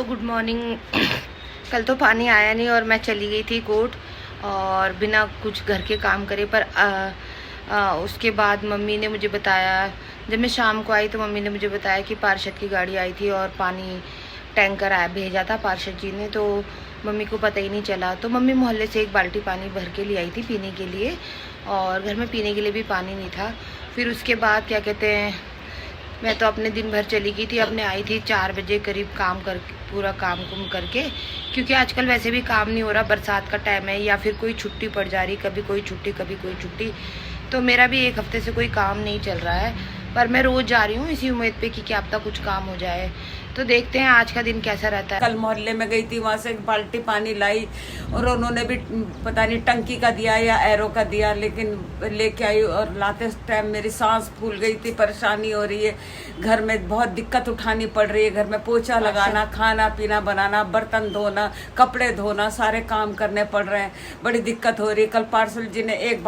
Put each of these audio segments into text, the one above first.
Good morning. कल तो पानी आया नहीं और मैं चली गई थी कोर्ट और बिना कुछ घर के काम करे। पर उसके बाद मम्मी ने मुझे बताया, जब मैं शाम को आई तो मम्मी ने मुझे बताया कि पार्षद की गाड़ी आई थी और पानी टैंकर आया भेजा था पार्षद जी ने, तो मम्मी को पता ही नहीं चला। तो मम्मी मोहल्ले से एक बाल्टी पानी भर के ले आई थी पीने के लिए, और घर में पीने के लिए भी पानी नहीं था। फिर उसके बाद क्या कहते हैं, मैं तो अपने दिन भर चली गई थी। अपने आई थी 4 बजे करीब काम कर, पूरा काम कुम करके, क्योंकि आजकल वैसे भी काम नहीं हो रहा, बरसात का टाइम है या फिर कोई छुट्टी पड़ जा रही, कभी कोई छुट्टी कभी कोई छुट्टी। तो मेरा भी 1 हफ्ते से कोई काम नहीं चल रहा है, पर मैं रोज़ जा रही हूँ इसी उम्मीद पे कि क्या पता कुछ काम हो जाए। तो देखते हैं आज का दिन कैसा रहता है। कल मोहल्ले में गई थी, वहां से एक बाल्टी पानी लाई और उन्होंने भी पता नहीं टंकी का दिया या एरो का दिया, लेकिन लेके आई और लाते टाइम मेरी सांस फूल गई थी। परेशानी हो रही है, घर में बहुत दिक्कत उठानी पड़ रही है। घर में पोछा लगाना, खाना पीना बनाना, बर्तन धोना, कपड़े धोना, सारे काम करने पड़ रहे हैं। बड़ी दिक्कत हो रही है। कल पार्सल जी ने एक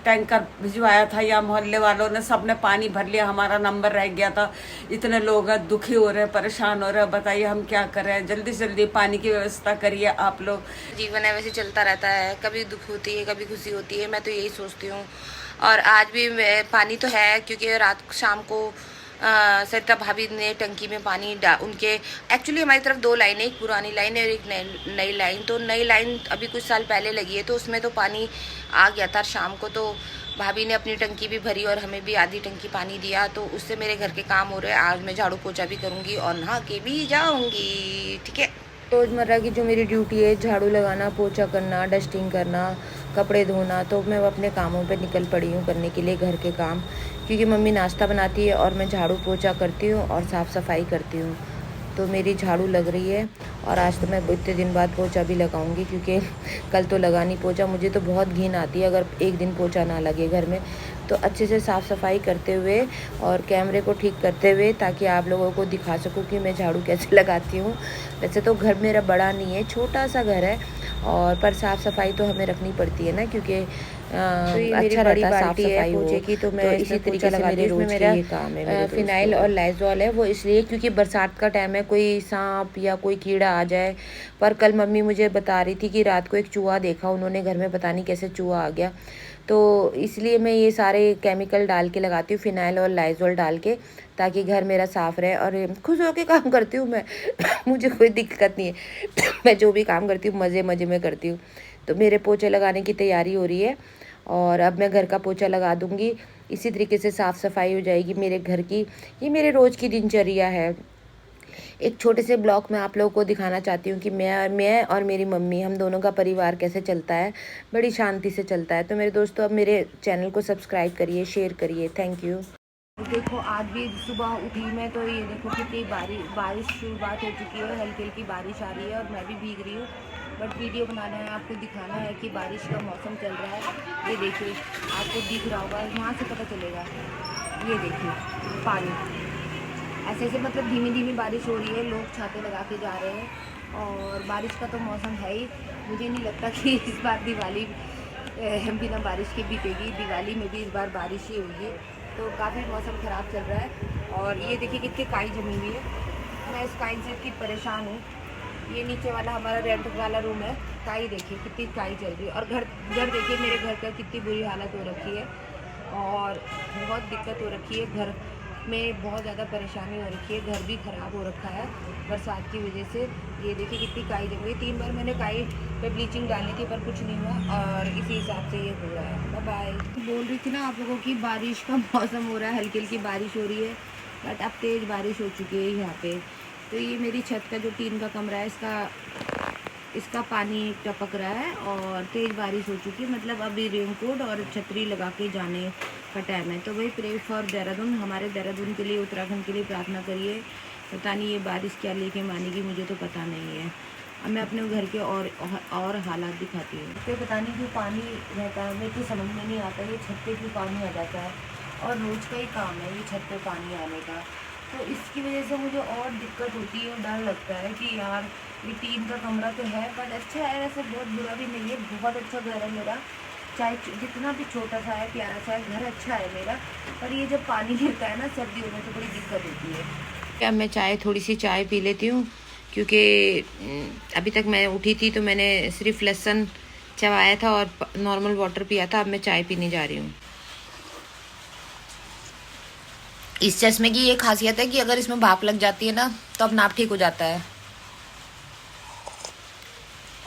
टैंकर भिजवाया था, या मोहल्ले वालों ने सबने पानी भर लिया, हमारा नंबर रह गया था। इतने लोग दुखी हो रहे हैं, परेशान हो रहे हैं। बताइए हम क्या करें, जल्दी से जल्दी पानी की व्यवस्था करिए आप लोग। जीवन है वैसे चलता रहता है, कभी दुख होती है कभी खुशी होती है, मैं तो यही सोचती हूँ। और आज भी पानी तो है, क्योंकि रात शाम को सरिता भाभी ने टंकी में पानी उनके एक्चुअली हमारी तरफ 2 लाइनें, एक पुरानी लाइन और एक नई लाइन। तो नई लाइन अभी कुछ साल पहले लगी है, तो उसमें तो पानी आ गया था शाम को। तो भाभी ने अपनी टंकी भी भरी और हमें भी आधी टंकी पानी दिया, तो उससे मेरे घर के काम हो रहे हैं। आज मैं झाड़ू पोछा भी करूँगी और नहा के भी जाऊँगी, ठीक है। रोज़मर्रा की जो मेरी ड्यूटी है, झाड़ू लगाना, पोछा करना, डस्टिंग करना, कपड़े धोना, तो मैं अपने कामों पे निकल पड़ी हूँ करने के लिए, घर के काम। क्योंकि मम्मी नाश्ता बनाती है और मैं झाड़ू पोछा करती हूँ और साफ़ सफाई करती हूँ। तो मेरी झाड़ू लग रही है और आज तो मैं इतने दिन बाद पोछा भी लगाऊंगी, क्योंकि कल तो लगा नहीं पोछा। मुझे तो बहुत घिन आती है अगर एक दिन पोछा ना लगे घर में। तो अच्छे से साफ़ सफाई करते हुए और कैमरे को ठीक करते हुए, ताकि आप लोगों को दिखा सकूं कि मैं झाड़ू कैसे लगाती हूँ। वैसे तो घर मेरा बड़ा नहीं है, छोटा सा घर है, और पर साफ़ सफाई तो हमें रखनी पड़ती है ना, क्योंकि तो अच्छा रहता है साफ सफाई पोछे की। तो मैं इसी तरीके से मेरे रोज का ये काम है। फिनाइल और लाइजॉल है वो इसलिए क्योंकि बरसात का टाइम है, कोई सांप या कोई कीड़ा आ जाए। पर कल मम्मी मुझे बता रही थी कि रात को एक चूहा देखा उन्होंने घर में, पता नहीं कैसे चूहा आ गया। तो इसलिए मैं ये सारे केमिकल डाल के लगाती हूँ, फिनाइल और लाइजॉल डाल के, ताकि घर मेरा साफ़ रहे। और खुश होकर काम करती हूँ मैं मुझे कोई दिक्कत नहीं है मैं जो भी काम करती हूँ मज़े मज़े में करती हूँ। तो मेरे पोछे लगाने की तैयारी हो रही है और अब मैं घर का पोछा लगा दूँगी। इसी तरीके से साफ़ सफाई हो जाएगी मेरे घर की। ये मेरे रोज़ की दिनचर्या है। एक छोटे से ब्लॉग में आप लोगों को दिखाना चाहती हूँ कि मैं और मेरी मम्मी, हम दोनों का परिवार कैसे चलता है, बड़ी शांति से चलता है। तो मेरे दोस्तों, अब मेरे चैनल को सब्सक्राइब करिए, शेयर करिए। Thank you. देखो आज भी सुबह उठी मैं तो ये देखो कितनी बारिश शुरुआत हो चुकी है, हल्की हल्की बारिश आ रही है और मैं भी भीग रही हूँ। बट वीडियो बनाना है, आपको दिखाना है कि बारिश का मौसम चल रहा है। ये देखिए, आपको दिख रहा होगा, यहाँ से पता चलेगा। ये देखिए पानी ऐसे ऐसे मतलब धीमी धीमी बारिश हो रही है, लोग छाते लगा के जा रहे हैं और बारिश का तो मौसम है ही। मुझे नहीं लगता कि इस बार दिवाली बिना बारिश के बीतेगी। दिवाली में भी इस बार बारिश ही होगी। तो काफ़ी मौसम ख़राब चल रहा है। और ये देखिए कितनी काई जमी हुई है, मैं इस काई से इतनी परेशान हूँ। ये नीचे वाला हमारा रेंट वाला रूम है, काई देखिए कितनी काई चल रही है। और घर देखिए मेरे घर का कितनी बुरी हालत हो रखी है और बहुत दिक्कत हो रखी है। घर में बहुत ज़्यादा परेशानी हो रखी है, घर भी ख़राब हो रखा है बरसात की वजह से। ये देखिए कितनी काई जम गई। 3 बार मैंने काई पे ब्लीचिंग डाली थी पर कुछ नहीं हुआ और इसी हिसाब से ये हो रहा है। Bye bye. बोल रही थी ना आप लोगों की बारिश का मौसम हो रहा है, हल्की हल्की बारिश हो रही है, बट अब तेज़ बारिश हो चुकी है यहाँ पे। तो ये मेरी छत का जो टीन का कमरा है, इसका पानी टपक रहा है और तेज़ बारिश हो चुकी है। मतलब अभी रेनकोट और छतरी लगा के जाने का टाइम है। तो भाई प्रे फॉर देहरादून, हमारे देहरादून के लिए, उत्तराखंड के लिए प्रार्थना करिए। पता नहीं ये बारिश क्या लेके मानेगी, मुझे तो पता नहीं है। अब मैं अपने घर के और हालात दिखाती हूँ। तो पता नहीं क्यों पानी रहता है, मेरे को समझ में नहीं आता ये छत पे क्यों पानी आ जाता है। और रोज़ का ही काम है ये छत पे पानी आने का। तो इसकी वजह से मुझे और दिक्कत होती है और डर लगता है कि यार ये टीन का कमरा तो है पर अच्छा है, वैसे बहुत बुरा भी नहीं है, बहुत अच्छा घर है मेरा। चाहे जितना भी छोटा सा है, प्यारा सा है, घर अच्छा है मेरा। पर ये जब पानी गिरता है ना सर्दियों में तो बड़ी दिक्कत होती है। क्या मैं थोड़ी सी चाय पी लेती हूँ, क्योंकि अभी तक मैं उठी थी तो मैंने सिर्फ लहसुन चबाया था और नॉर्मल वाटर पिया था। अब मैं चाय पीने जा रही हूँ। इस चश्मे की ये खासियत है कि अगर इसमें भाप लग जाती है ना तो अपने आप ठीक हो जाता है।